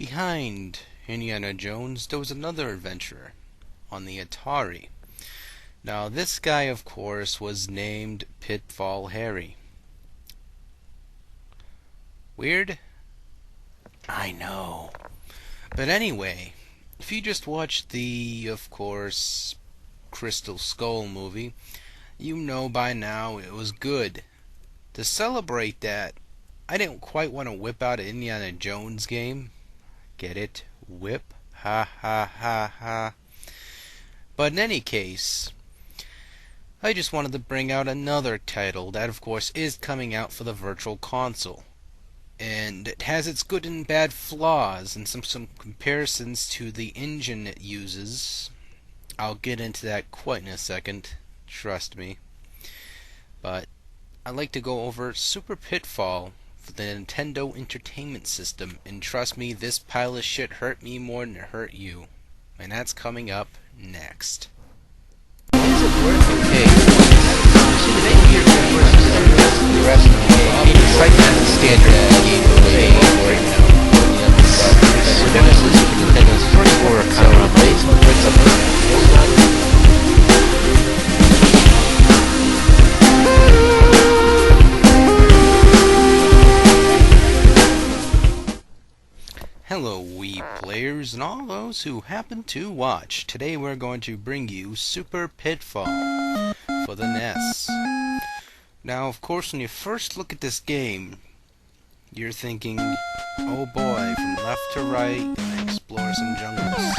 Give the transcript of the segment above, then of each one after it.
Behind Indiana Jones, there was another adventurer on the Atari. Now, this guy, of course, was named Pitfall Harry. Weird? I know. But anyway, if you just watched the, of course, Crystal Skull movie, you know by now it was good. To celebrate that, I didn't quite want to whip out an Indiana Jones game. Get it? Whip? Ha ha ha ha. But in any case, I just wanted to bring out another title that, of course, is coming out for the Virtual Console. And it has its good and bad flaws and some comparisons to the engine it uses. I'll get into that quite in a second, trust me. But I'd like to go over Super Pitfall for the Nintendo Entertainment System, and trust me, this pile of shit hurt me more than it hurt you. And that's coming up next. Is it worth it? Okay. See the name here versus the rest of the game. It's like that standard game right now. But this is Nintendo's first horror cover based on what's up there. Hello, Wii players and all those who happen to watch. Today we're going to bring you Super Pitfall for the NES. Now, of course, when you first look at this game, you're thinking, oh boy, from left to right, gonna explore some jungles.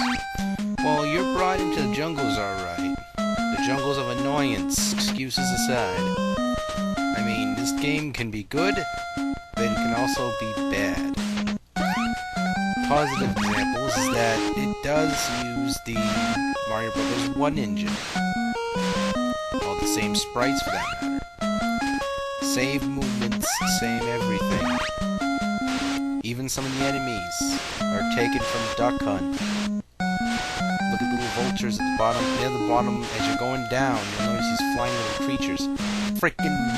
Well, you're brought into the jungles alright. The jungles of annoyance, excuses aside. I mean, this game can be good, but it can also be bad. Positive examples is that it does use the Mario Bros. 1 engine. All the same sprites for that matter. Same movements, same everything. Even some of the enemies are taken from Duck Hunt. Look at little vultures at the bottom. Near the bottom, as you're going down, you'll notice these flying little creatures. Freaking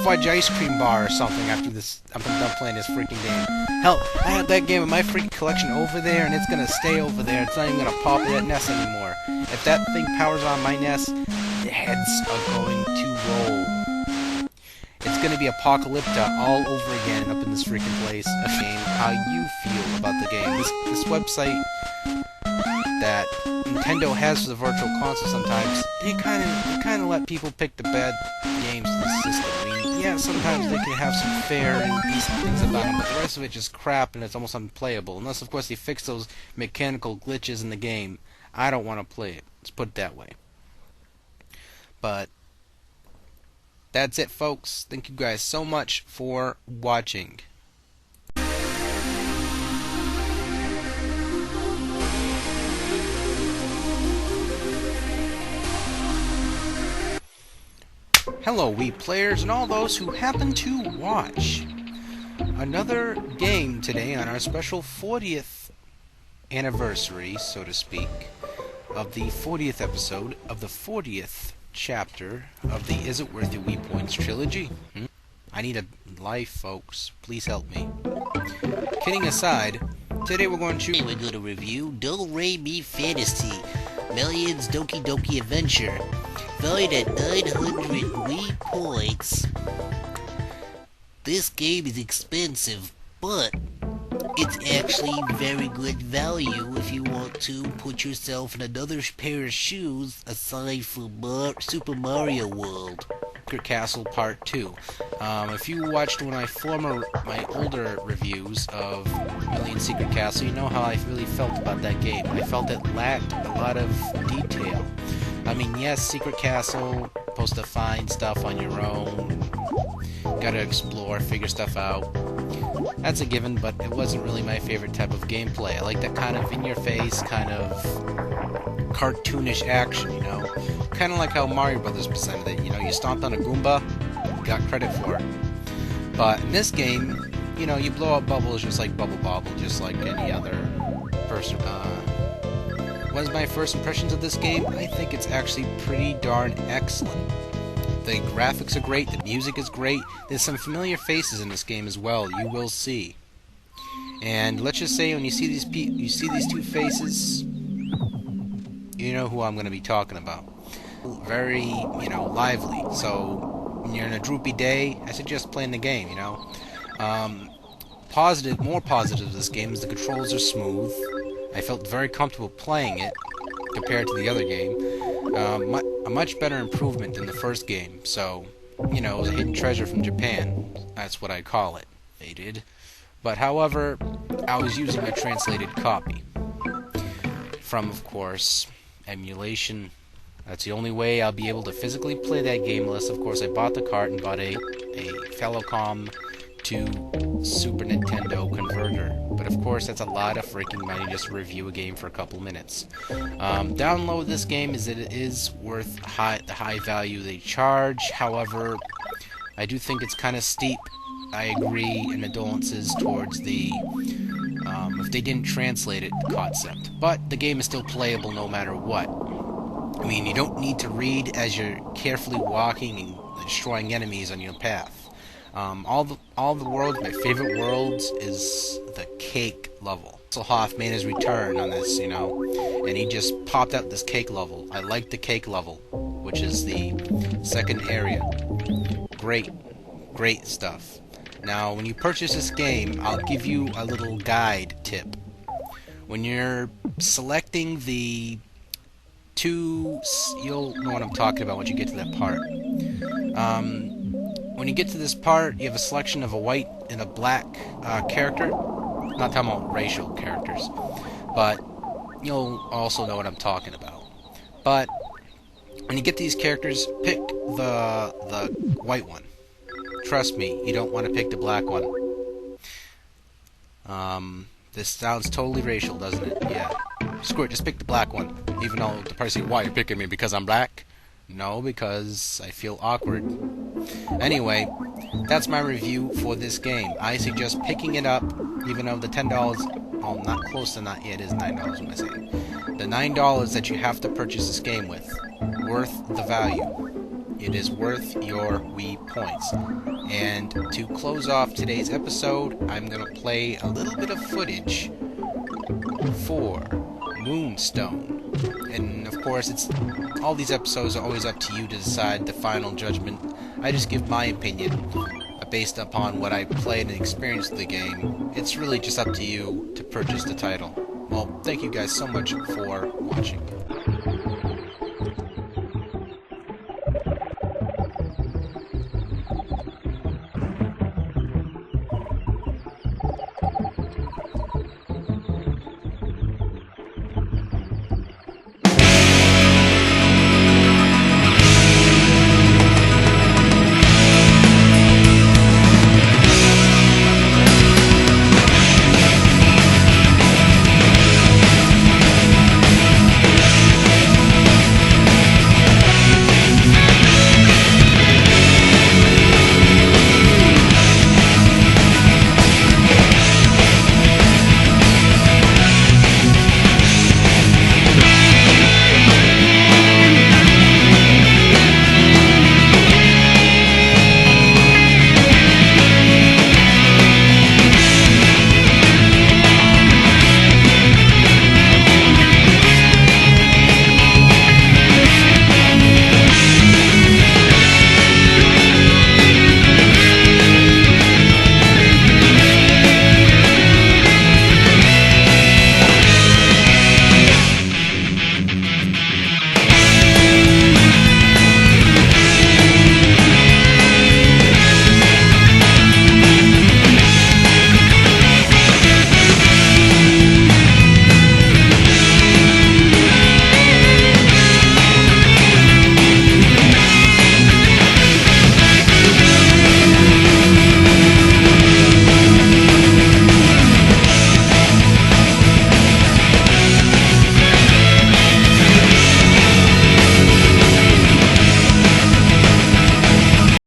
fudge ice cream bar or something after this. I'm done playing this freaking game. Hell, I had that game in my freaking collection over there, and it's gonna stay over there. It's not even gonna pop that NES anymore. If that thing powers on my NES, the heads are going to roll. It's gonna be Apocalypta all over again up in this freaking place. Game, how you feel about the game. This website that Nintendo has for the Virtual Console sometimes, they kind of let people pick the bad games in the system. I mean, yeah, sometimes they can have some fair and decent things about them, but the rest of it just crap and it's almost unplayable. Unless, of course, they fix those mechanical glitches in the game. I don't want to play it. Let's put it that way. But that's it, folks. Thank you guys so much for watching. Hello, Wii players and all those who happen to watch. Another game today on our special 40th anniversary, so to speak, of the 40th episode of the 40th chapter of the Is It Worth Your Wii Points trilogy. I need a life, folks. Please help me. Kidding aside, today we're going to review Do Re Mi Fantasy, Millions Doki Doki Adventure. Valued at 900 Wii points. This game is expensive, but it's actually very good value if you want to put yourself in another pair of shoes aside from Super Mario World. Secret Castle Part 2. If you watched my older reviews of Million Secret Castle, you know how I really felt about that game. I felt it lacked a lot of detail. I mean, yes, Secret Castle, supposed to find stuff on your own, gotta explore, figure stuff out. That's a given, but it wasn't really my favorite type of gameplay. I like that kind of in-your-face, kind of cartoonish action, you know? Kind of like how Mario Brothers presented it, you know, you stomped on a Goomba, got credit for it. But in this game, you know, you blow up bubbles just like Bubble Bobble, just like any other person. What is my first impressions of this game? I think it's actually pretty darn excellent. The graphics are great, the music is great, there's some familiar faces in this game as well, you will see. And let's just say when you see these two faces, you know who I'm going to be talking about. Very, lively. So when you're in a droopy day, I suggest playing the game. More positive of this game is the controls are smooth. I felt very comfortable playing it compared to the other game. A much better improvement than the first game. So, it was a hidden treasure from Japan. That's what I call it. They did. But however, I was using a translated copy from, of course, emulation. That's the only way I'll be able to physically play that game, unless, of course, I bought the cart and bought a Famicom to Super Nintendo converter. But, of course, that's a lot of freaking money just to review a game for a couple minutes. Download this game as it is worth the high value they charge. However, I do think it's kind of steep. I agree in condolences towards the if they didn't translate it concept, but the game is still playable no matter what. I mean, you don't need to read as you're carefully walking and destroying enemies on your path. All the worlds, my favorite worlds is the cake level. Hasselhoff made his return on this, and he just popped out this cake level. I like the cake level, which is the second area. Great stuff. Now, when you purchase this game, I'll give you a little guide tip. When you're selecting the two, you'll know what I'm talking about once you get to that part. When you get to this part, you have a selection of a white and a black character. Not talking about racial characters, but you'll also know what I'm talking about. But when you get these characters, pick the white one. Trust me, you don't want to pick the black one. This sounds totally racial, doesn't it? Yeah. Screw it, just pick the black one. Even though the person say, why are you picking me? Because I'm black? No, because I feel awkward. Anyway, that's my review for this game. I suggest picking it up, even though the $10... Oh, not close to that. Yeah, it is $9, what am I saying? The $9 that you have to purchase this game with. Worth the value. It is worth your Wii points. And to close off today's episode, I'm going to play a little bit of footage for Moonstone. And of course, all these episodes are always up to you to decide the final judgment. I just give my opinion based upon what I played and experienced of the game. It's really just up to you to purchase the title. Well, thank you guys so much for watching.